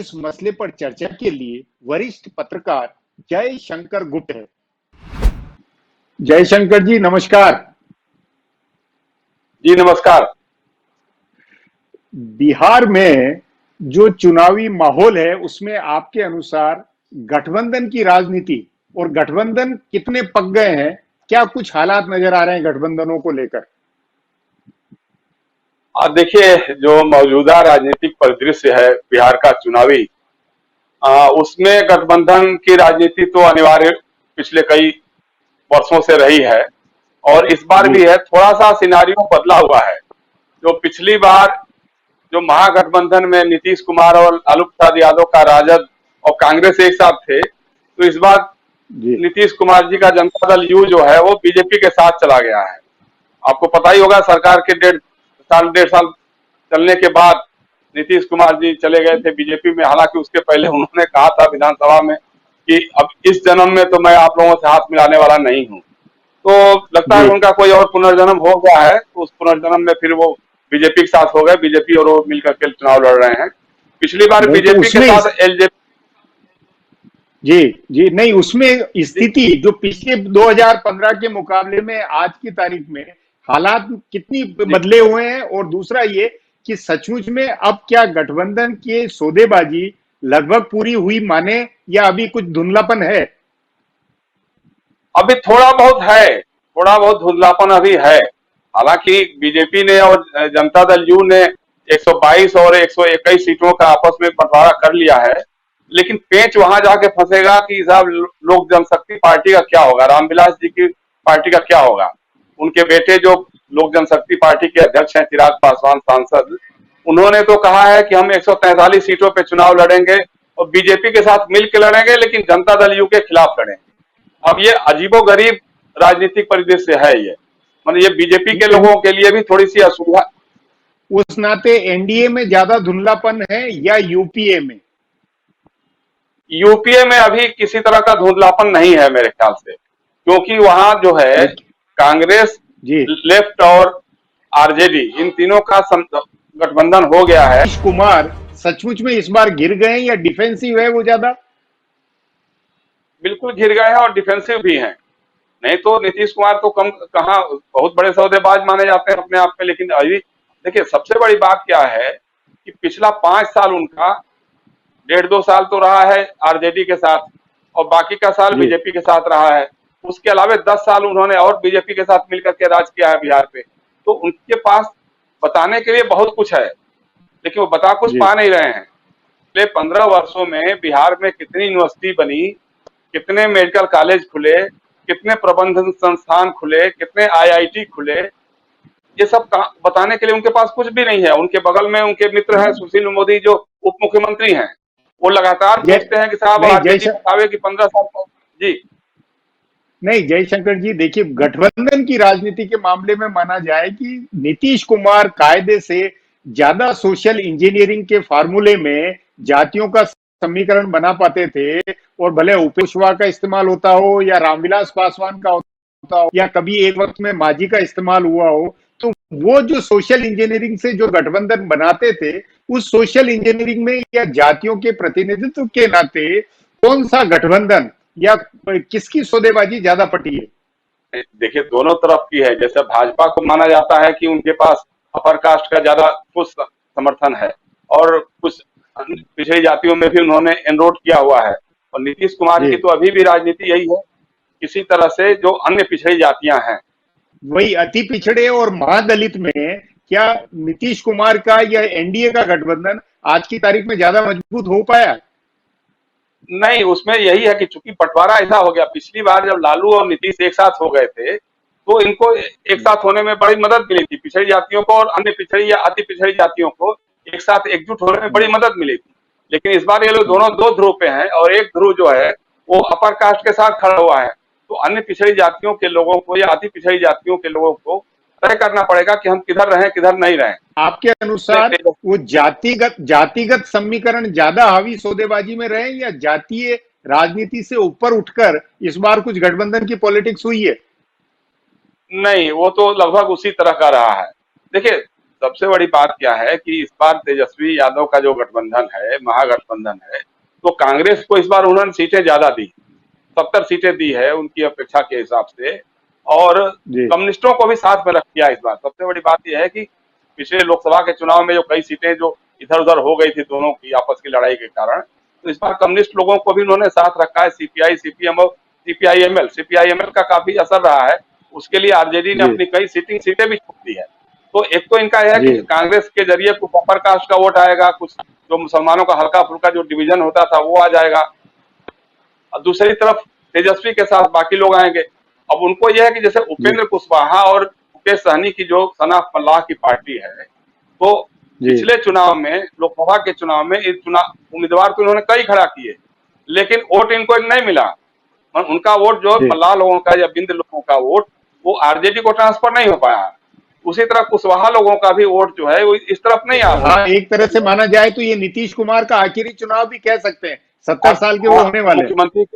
इस मसले पर चर्चा के लिए वरिष्ठ पत्रकार जयशंकर गुप्त है। जयशंकर जी नमस्कार। जी नमस्कार। बिहार में जो चुनावी माहौल है उसमें आपके अनुसार गठबंधन की राजनीति और गठबंधन कितने पक गए हैं, क्या कुछ हालात नजर आ रहे हैं गठबंधनों को लेकर? देखिए, जो मौजूदा राजनीतिक परिदृश्य है बिहार का चुनावी, उसमें गठबंधन की राजनीति तो अनिवार्य पिछले कई वर्षों से रही है और इस बार जी भी है। थोड़ा सा सिनारियो बदला हुआ है। जो पिछली बार जो महागठबंधन में नीतीश कुमार और लालू प्रसाद यादव का राजद और कांग्रेस एक साथ थे, तो इस बार जी नीतीश कुमार जी का जनता दल यू जो है वो बीजेपी के साथ चला गया है। आपको पता ही होगा, सरकार के डेढ़ साल चलने के बाद नीतीश कुमार जी चले गए थे बीजेपी में। हालांकि उसके पहले उन्होंने कहा था विधानसभा में कि अब इस जन्म में तो मैं आप लोगों से हाथ मिलाने वाला नहीं हूं। तो लगता है जी कि उनका कोई और पुनर्जन्म हो गया है, तो उस पुनर्जन्म में फिर वो बीजेपी के साथ हो गए। बीजेपी और वो मिलकर के चुनाव लड़ रहे हैं। पिछली बार नहीं तो बीजेपी के उसमें साथ एलजेपी। जी जी नहीं, उसमें स्थिति जो पिछले 2015 के मुकाबले में आज की तारीख में हालात कितनी जी, बदले हुए हैं, और दूसरा ये कि सचमुच में अब क्या गठबंधन के सौदेबाजी लगभग पूरी हुई माने, या अभी कुछ धुंधलापन है? अभी थोड़ा बहुत है, थोड़ा बहुत धुंधलापन अभी है। हालांकि बीजेपी ने और जनता दल यू ने 122 और 121 सीटों का आपस में बंटवारा कर लिया है, लेकिन पेंच वहां जाके फंसेगा कि साहब लोक जनशक्ति पार्टी का क्या होगा, रामविलास जी की पार्टी का क्या होगा। उनके बेटे जो लोक जनशक्ति पार्टी के अध्यक्ष हैं, चिराग पासवान सांसद, उन्होंने तो कहा है कि हम 143 सीटों पे चुनाव लड़ेंगे और बीजेपी के साथ मिलकर लड़ेंगे, लेकिन जनता दल यू के खिलाफ लड़ेंगे। अब ये अजीबोगरीब राजनीतिक परिदृश्य है। ये मतलब ये बीजेपी के लोगों के लिए भी थोड़ी सी असुविधा। उस नाते एनडीए में ज्यादा धुंधलापन है या यूपीए में? यूपीए में अभी किसी तरह का धुंधलापन नहीं है मेरे ख्याल से, क्योंकि वहां जो है लेकिन कांग्रेस, जी लेफ्ट और आरजेडी, इन तीनों का गठबंधन हो गया है। नीतीश कुमार सचमुच में इस बार गिर गए या डिफेंसिव है वो ज्यादा? बिल्कुल घिर गए हैं और डिफेंसिव भी हैं। नहीं तो नीतीश कुमार तो कम कहाँ, बहुत बड़े सौदेबाज माने जाते हैं अपने आप में। लेकिन अभी देखिए, सबसे बड़ी बात क्या है कि पिछला 5 साल उनका, 1.5 2 साल तो रहा है आरजेडी के साथ और बाकी का साल जी बीजेपी के साथ रहा है। उसके अलावा 10 साल उन्होंने और बीजेपी के साथ मिलकर के राज किया है बिहार पे। तो उनके पास बताने के लिए बहुत कुछ है, लेकिन वो बता कुछ जी पा नहीं रहे हैं। पिछले 15 वर्षों में बिहार में कितनी यूनिवर्सिटी बनी, कितने मेडिकल कॉलेज खुले, कितने प्रबंधन संस्थान खुले, कितने आईआईटी खुले, ये सब बताने के लिए उनके पास कुछ भी नहीं है। उनके बगल में उनके मित्र हैं सुशील मोदी जो उप मुख्यमंत्री हैं, वो लगातार जय पूछते हैं कि साहब नहीं आरजेडी बतावे कि 15 साल। जी नहीं जयशंकर जी, देखिए गठबंधन की राजनीति के मामले में माना जाए कि नीतीश कुमार कायदे से ज्यादा सोशल इंजीनियरिंग के फार्मूले में जातियों का समीकरण बना पाते थे, और भले उपेंद्र कुशवाहा का इस्तेमाल होता हो या रामविलास पासवान का होता हो या कभी एक वक्त में मांझी का इस्तेमाल हुआ हो, तो वो जो सोशल इंजीनियरिंग से जो गठबंधन बनाते थे, उस सोशल इंजीनियरिंग में या जातियों के प्रतिनिधित्व के नाते कौन सा गठबंधन या किसकी सौदेबाजी ज्यादा पटी है? देखिए, दोनों तरफ की है। जैसे भाजपा को माना जाता है कि उनके पास अपर कास्ट का ज्यादा कुछ समर्थन है और कुछ पिछड़ी जातियों में भी उन्होंने एनरोल किया हुआ है। और नीतीश कुमार जी की तो अभी भी राजनीति यही है, किसी तरह से जो अन्य पिछड़ी जातियां हैं। वही अति पिछड़े और महादलित में क्या नीतीश कुमार का या एनडीए का गठबंधन आज की तारीख में ज्यादा मजबूत हो पाया? नहीं, उसमें यही है कि चूंकि बंटवारा ऐसा हो गया, पिछली बार जब लालू और नीतीश एक साथ हो गए थे तो इनको एक साथ होने में बड़ी मदद मिली थी। पिछड़ी जातियों को और अन्य पिछड़ी या अति पिछड़ी जातियों को एक साथ एकजुट होने में बड़ी मदद मिली थी। लेकिन इस बार ये लोग दोनों दो ध्रुव पे हैं और एक ध्रुव जो है वो अपर कास्ट के साथ खड़ा हुआ है। तो अन्य पिछड़ी जातियों के लोगों को या अति पिछड़ी जातियों के लोगों को तय करना पड़ेगा कि हम किधर रहें किधर नहीं रहें। आपके अनुसार वो जातिगत जातिगत समीकरण ज्यादा हावी सौदेबाजी में रहे, या जातीय राजनीति से ऊपर उठकर इस बार कुछ गठबंधन की पॉलिटिक्स हुई है? नहीं, वो तो लगभग उसी तरह का रहा है। देखिए, सबसे बड़ी बात क्या है कि इस बार तेजस्वी यादव का जो गठबंधन है, महागठबंधन है, तो कांग्रेस को इस बार उन्होंने सीटें ज्यादा दी, 70 सीटें दी है उनकी अपेक्षा के हिसाब से, और जी कम्युनिस्टों को भी साथ में रख दिया इस बार। सबसे बड़ी बात यह है कि पिछले लोकसभा के चुनाव में जो कई सीटें जो इधर उधर हो गई थी दोनों की आपस की लड़ाई के कारण, तो इस बार कम्युनिस्ट लोगों को भी उन्होंने साथ रखा है। सीपीआई, सीपीएम और सीपीआईएमएल का काफी असर रहा है। उसके लिए आरजेडी ने जी अपनी कई सीटें भी छोड़ दी है। तो एक तो इनका यह है जी कि कांग्रेस के जरिए कुछ अपर कास्ट का वोट आएगा, कुछ जो मुसलमानों का हल्का फुल्का जो डिवीजन होता था वो आ जाएगा, और दूसरी तरफ तेजस्वी के साथ बाकी लोग आएंगे। अब उनको यह है कि जैसे जी उपेंद्र कुशवाहा और मुकेश सहनी की जो सना फल्लाह की पार्टी है, तो जी पिछले चुनाव में, लोकसभा के चुनाव में, इस चुनाव उम्मीदवार तो इन्होंने कई खड़ा किए, लेकिन वोट इनको नहीं मिला। उनका वोट जो जी फल्लाह लोगों का या बिंद लोगों का वोट, वो आरजेडी को ट्रांसफर नहीं हो पाया। उसी तरह कुशवाहा लोगों का भी वोट जो है वो इस तरफ नहीं आ पाया। हाँ, एक तरह से माना जाए तो ये नीतीश कुमार का आखिरी चुनाव भी कह सकते हैं। 70 साल के वो हाँ, होने वाले हैं। मुख्यमंत्री,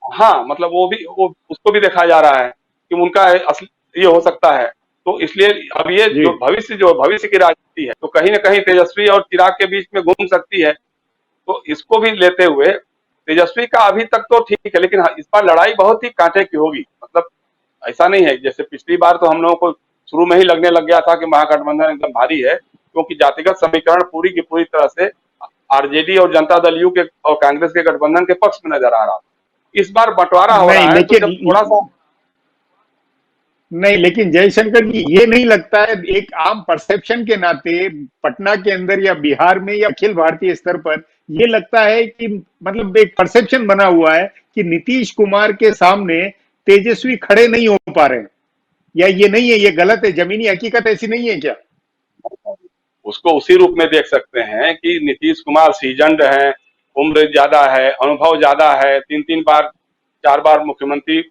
हाँ मतलब वो उसको भी देखा जा रहा है कि उनका असली ये हो सकता है। तो इसलिए अब ये जी जो भविष्य की राजनीति है, तो कहीं ना कहीं तेजस्वी और चिराग के बीच में घूम सकती है। तो इसको भी लेते हुए तेजस्वी का अभी तक तो ठीक है, लेकिन हाँ, इस बार लड़ाई बहुत ही कांटे की होगी। मतलब ऐसा नहीं है जैसे पिछली बार, तो हम लोगों को शुरू में ही लगने लग गया था कि महागठबंधन एकदम भारी है, क्योंकि जातिगत समीकरण पूरी की पूरी तरह से आरजेडी और जनता दल यू के और कांग्रेस के गठबंधन के पक्ष में नजर आ रहा था। इस बार बंटवारा हो नहीं रहा है, तो जब लेकिन थोड़ा सा नहीं लेकिन जयशंकर जी, ये नहीं लगता है एक आम परसेप्शन के नाते पटना के अंदर या बिहार में या अखिल भारतीय स्तर पर ये लगता है कि मतलब एक परसेप्शन बना हुआ है कि नीतीश कुमार के सामने तेजस्वी खड़े नहीं हो पा रहे हैं, या ये नहीं है, ये गलत है, जमीनी हकीकत ऐसी नहीं है क्या? उसको उसी रूप में देख सकते हैं कि नीतीश कुमार सीजन्ड है, उम्र ज्यादा है, अनुभव ज्यादा है, 3 बार 4 बार मुख्यमंत्री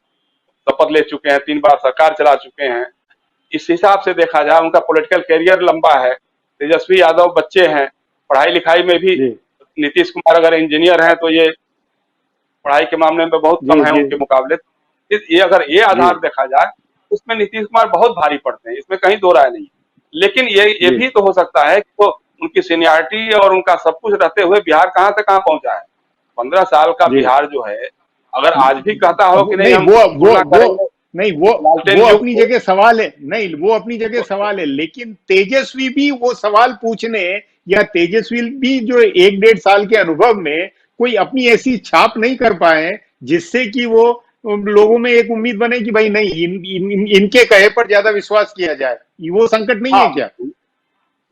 शपथ ले चुके हैं, 3 बार सरकार चला चुके हैं। इस हिसाब से देखा जाए उनका पॉलिटिकल कैरियर लंबा है। तेजस्वी यादव बच्चे हैं, पढ़ाई लिखाई में भी जी नीतीश कुमार अगर इंजीनियर हैं तो ये पढ़ाई के मामले में बहुत जी कम है जी उनके मुकाबले। ये अगर ये जी आधार देखा जाए, उसमें नीतीश कुमार बहुत भारी पड़ते हैं, इसमें कहीं दो राय नहीं। लेकिन ये जी भी तो हो सकता है कि वो उनकी सीनियरिटी और उनका सब कुछ रहते हुए बिहार कहाँ से कहाँ पहुंचा है। 15 साल का जी बिहार जो है, अगर आज भी कहता हो कि नहीं नहीं हम वो तुलना करेंगे नहीं लालटेन वो युग अपनी से, जगह सवाल है, नहीं वो अपनी जगह सवाल है, लेकिन तेजस्वी भी वो सवाल पूछने या तेजस्वी भी जो 1-1.5 साल के अनुभव में कोई अपनी ऐसी छाप नहीं कर पाए जिससे कि वो लोगों में एक उम्मीद बने कि भाई नहीं इनके कहे पर ज्यादा विश्वास किया जाए। वो संकट नहीं है हाँ क्या?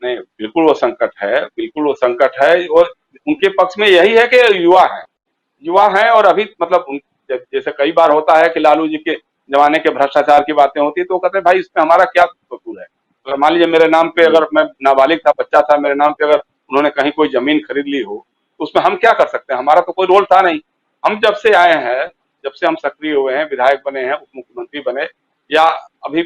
नहीं बिल्कुल वो संकट है, बिल्कुल वो संकट है। और उनके पक्ष में यही है कि युवा हैं और अभी मतलब जैसे कई बार होता है कि लालू जी के जमाने के भ्रष्टाचार की बातें होती है, तो वो कहते हैं भाई इसमें हमारा क्या कसूर है। अगर मान लीजिए मेरे नाम पे, जी अगर मैं नाबालिग था, बच्चा था, मेरे नाम पे अगर उन्होंने कहीं कोई जमीन खरीद ली हो, तो उसमें हम क्या कर सकते हैं? हमारा तो कोई रोल था नहीं। हम जब से आए हैं, जब से हम सक्रिय हुए हैं, विधायक बने हैं, उप मुख्यमंत्री बने, या अभी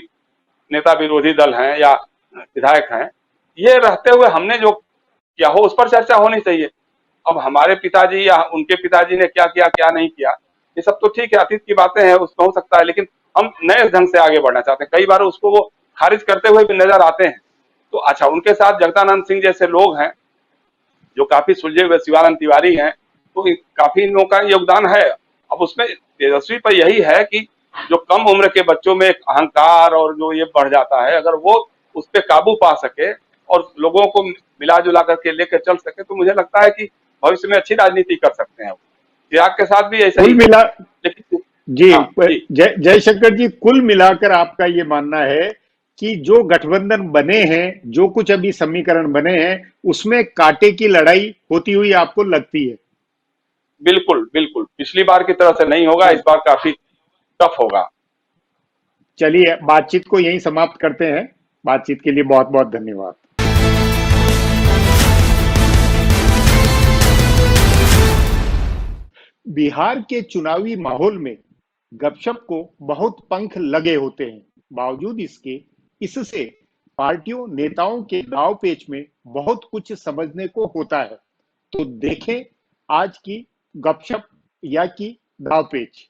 नेता विरोधी दल हैं या विधायक हैं, ये रहते हुए हमने जो किया हो उस पर चर्चा होनी चाहिए। अब हमारे पिताजी या उनके पिताजी ने क्या किया क्या नहीं किया, ये सब तो ठीक है, अतीत की बातें हैं, उसमें हो सकता है, लेकिन हम नए ढंग से आगे बढ़ना चाहते हैं। कई बार उसको वो खारिज करते हुए भी नजर आते हैं। तो अच्छा, उनके साथ जगदानंद सिंह जैसे लोग हैं जो काफी सुलझे हुए, शिवानंद तिवारी हैं, तो काफी इन लोगों का योगदान है। अब उसमें तेजस्वी पर यही है कि जो कम उम्र के बच्चों में एक अहंकार और जो ये बढ़ जाता है, अगर वो उस पर काबू पा सके और लोगों को मिला जुला करके लेकर चल सके, तो मुझे लगता है कि भविष्य में अच्छी राजनीति कर सकते हैं। चिराग के साथ भी ऐसा कुल ही है। मिला लेकिन जी हाँ जी, जयशंकर जी, कुल मिलाकर आपका ये मानना है कि जो गठबंधन बने हैं, जो कुछ अभी समीकरण बने हैं, उसमें कांटे की लड़ाई होती हुई आपको लगती है? बिल्कुल बिल्कुल पिछली बार की तरह से नहीं होगा, इस चल बार काफी टफ होगा। चलिए बातचीत को यहीं समाप्त करते हैं। बातचीत के लिए बहुत बहुत धन्यवाद। बिहार के चुनावी माहौल में गपशप को बहुत पंख लगे होते हैं, बावजूद इसके इससे पार्टियों नेताओं के दाव पेच में बहुत कुछ समझने को होता है। तो देखें आज की गपशप या की दाव पेच।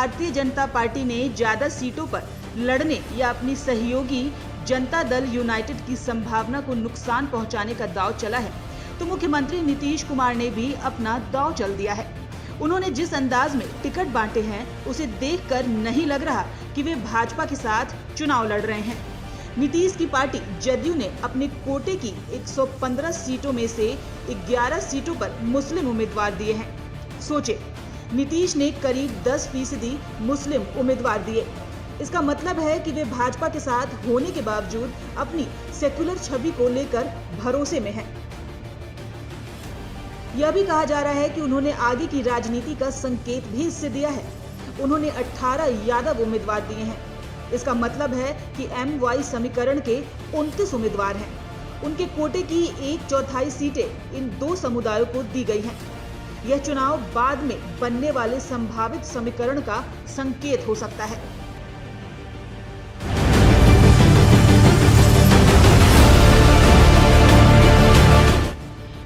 भारतीय जनता पार्टी ने ज्यादा सीटों पर लड़ने या अपनी सहयोगी जनता दल यूनाइटेड की संभावना को नुकसान पहुंचाने का दांव चला है, तो मुख्यमंत्री नीतीश कुमार ने भी अपना दांव चल दिया है। उन्होंने जिस अंदाज में टिकट बांटे हैं, उसे देखकर नहीं लग रहा कि वे भाजपा के साथ चुनाव लड़ रहे हैं। नीतीश की पार्टी जदयू ने अपने कोटे की 115 सीटों में से 11 सीटों पर मुस्लिम उम्मीदवार दिए हैं। सोचे, नीतीश ने करीब 10% मुस्लिम उम्मीदवार दिए। इसका मतलब है कि वे भाजपा के साथ होने के बावजूद अपनी सेक्युलर छवि को लेकर भरोसे में हैं। यह भी कहा जा रहा है कि उन्होंने आगे की राजनीति का संकेत भी इससे दिया है। उन्होंने 18 यादव उम्मीदवार दिए हैं। इसका मतलब है कि MY समीकरण के 29 उम्मीदवार हैं। उनके कोटे की 1/4 सीटें इन दो समुदायों को दी गई हैं। यह चुनाव बाद में बनने वाले संभावित समीकरण का संकेत हो सकता है।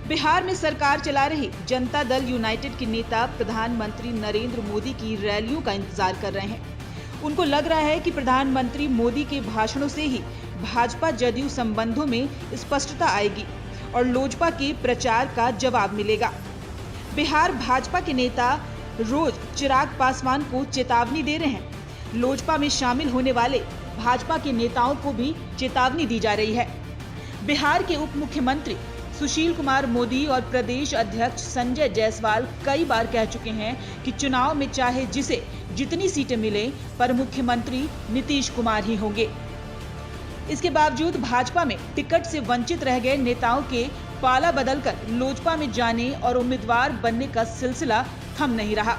बिहार में सरकार चला रही जनता दल यूनाइटेड के नेता प्रधानमंत्री नरेंद्र मोदी की रैलियों का इंतजार कर रहे हैं। उनको लग रहा है कि प्रधानमंत्री मोदी के भाषणों से ही भाजपा जदयू संबंधों में स्पष्टता आएगी और लोजपा के प्रचार का जवाब मिलेगा। बिहार भाजपा के नेता रोज चिराग पासवान को चेतावनी दे रहे हैं। लोजपा में शामिल होने वाले भाजपा के नेताओं को भी चेतावनी दी जा रही है। बिहार के उप मुख्यमंत्री सुशील कुमार मोदी और प्रदेश अध्यक्ष संजय जायसवाल कई बार कह चुके हैं कि चुनाव में चाहे जिसे जितनी सीटें मिले, पर मुख्यमंत्री नीतीश कुमार ही होंगे। इसके बावजूद भाजपा में टिकट से वंचित रह गए नेताओं के पाला बदलकर लोजपा में जाने और उम्मीदवार बनने का सिलसिला थम नहीं रहा।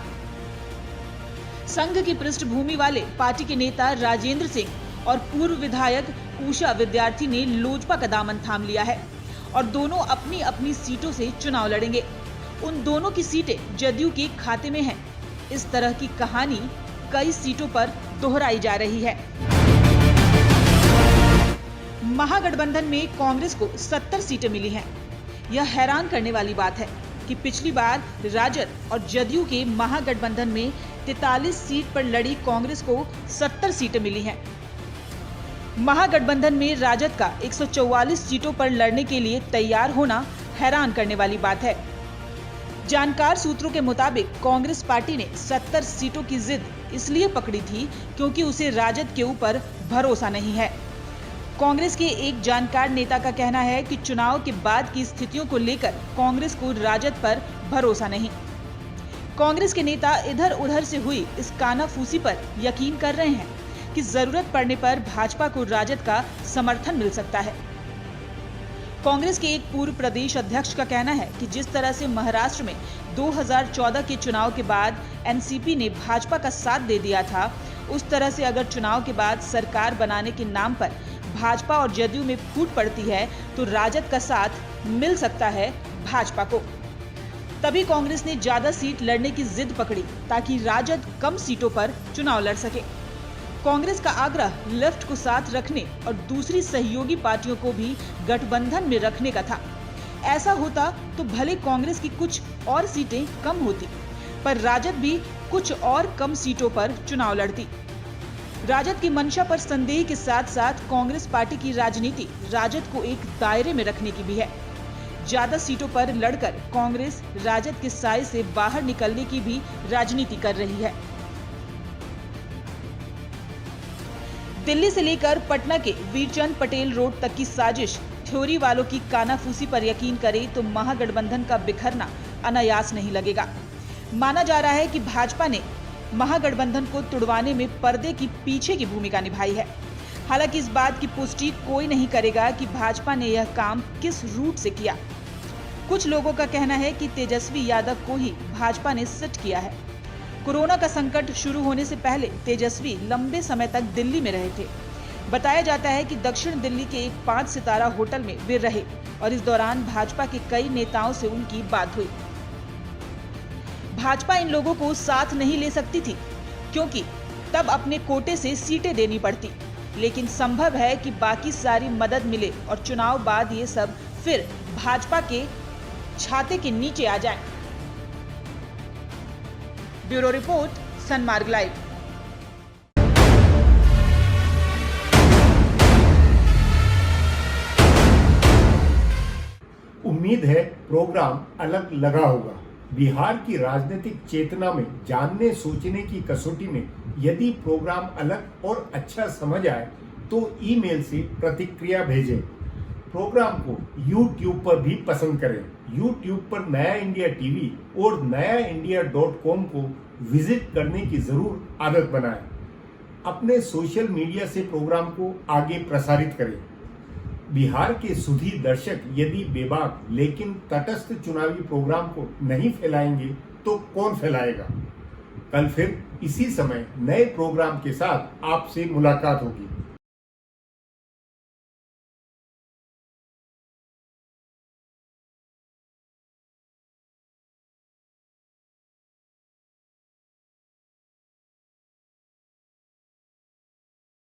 संघ की पृष्ठभूमि वाले पार्टी के नेता राजेंद्र सिंह और पूर्व विधायक उषा विद्यार्थी ने लोजपा का दामन थाम लिया है और दोनों अपनी अपनी सीटों से चुनाव लड़ेंगे। उन दोनों की सीटें जदयू के खाते में हैं। इस तरह की कहानी कई सीटों पर दोहराई जा रही है। महागठबंधन में कांग्रेस को 70 सीटें मिली हैं। यह हैरान करने वाली बात है कि पिछली बार राजद और जदयू के महागठबंधन में 43 सीट पर लड़ी कांग्रेस को 70 सीटें मिली हैं। महागठबंधन में राजद का 144 सीटों पर लड़ने के लिए तैयार होना हैरान करने वाली बात है। जानकार सूत्रों के मुताबिक कांग्रेस पार्टी ने 70 सीटों की जिद इसलिए पकड़ी थी क्योंकि उसे राजद के ऊपर भरोसा नहीं है। कांग्रेस के एक जानकार नेता का कहना है कि चुनाव के बाद की स्थितियों को लेकर कांग्रेस को राजद पर भरोसा नहीं। कांग्रेस के नेता इधर उधर से हुई इस कानाफूसी पर यकीन कर रहे हैं कि जरूरत पड़ने पर भाजपा को राजद का समर्थन मिल सकता है। कांग्रेस के एक पूर्व प्रदेश अध्यक्ष का कहना है कि जिस तरह से महाराष्ट्र में 2014 के चुनाव के बाद एनसीपी ने भाजपा का साथ दे दिया था, उस तरह से अगर चुनाव के बाद सरकार बनाने के नाम पर भाजपा और जदयू में फूट पड़ती है तो राजद का साथ मिल सकता है भाजपा को। तभी कांग्रेस ने ज्यादा सीट लड़ने की जिद पकड़ी ताकि राजद कम सीटों पर चुनाव लड़ सके। कांग्रेस का आग्रह लेफ्ट को साथ रखने और दूसरी सहयोगी पार्टियों को भी गठबंधन में रखने का था। ऐसा होता तो भले कांग्रेस की कुछ और सीटें कम होती, पर राजद भी कुछ और कम सीटों पर चुनाव लड़ती। राजद की मंशा पर संदेह के साथ साथ कांग्रेस पार्टी की राजनीति राजद को एक दायरे में रखने की भी है। ज्यादा सीटों पर लड़कर कांग्रेस राजद के साए से बाहर निकलने की भी राजनीति कर रही है। दिल्ली से लेकर पटना के वीरचंद पटेल रोड तक की साजिश थ्योरी वालों की कानाफूसी पर यकीन करे तो महागठबंधन का बिखरना अनायास नहीं लगेगा। माना जा रहा है कि भाजपा ने महागठबंधन को तुड़वाने में पर्दे की पीछे की भूमिका निभाई है। हालांकि इस बात की पुष्टि कोई नहीं करेगा कि भाजपा ने यह काम किस रूट से किया। कुछ लोगों का कहना है कि तेजस्वी यादव को ही भाजपा ने सेट किया है। कोरोना का संकट शुरू होने से पहले तेजस्वी लंबे समय तक दिल्ली में रहे थे। बताया जाता है कि दक्षिण दिल्ली के एक 5 सितारा होटल में वे रहे और इस दौरान भाजपा के कई नेताओं से उनकी बात हुई। भाजपा इन लोगों को साथ नहीं ले सकती थी क्योंकि तब अपने कोटे से सीटें देनी पड़ती, लेकिन संभव है कि बाकी सारी मदद मिले और चुनाव बाद ये सब फिर भाजपा के छाते के नीचे आ जाए। Bureau report, Sanmarg live. उम्मीद है प्रोग्राम अलग लगा होगा। बिहार की राजनीतिक चेतना में जानने सोचने की कसौटी में यदि प्रोग्राम अलग और अच्छा समझ आए तो ईमेल से प्रतिक्रिया भेजें। प्रोग्राम को YouTube पर भी पसंद करें। YouTube पर नया इंडिया टीवी और nayaindia.com को विजिट करने की जरूर आदत बनाएं। अपने सोशल मीडिया से प्रोग्राम को आगे प्रसारित करें। बिहार के सुधी दर्शक यदि बेबाक लेकिन तटस्थ चुनावी प्रोग्राम को नहीं फैलाएंगे तो कौन फैलाएगा। कल फिर इसी समय नए प्रोग्राम के साथ आपसे मुलाकात होगी।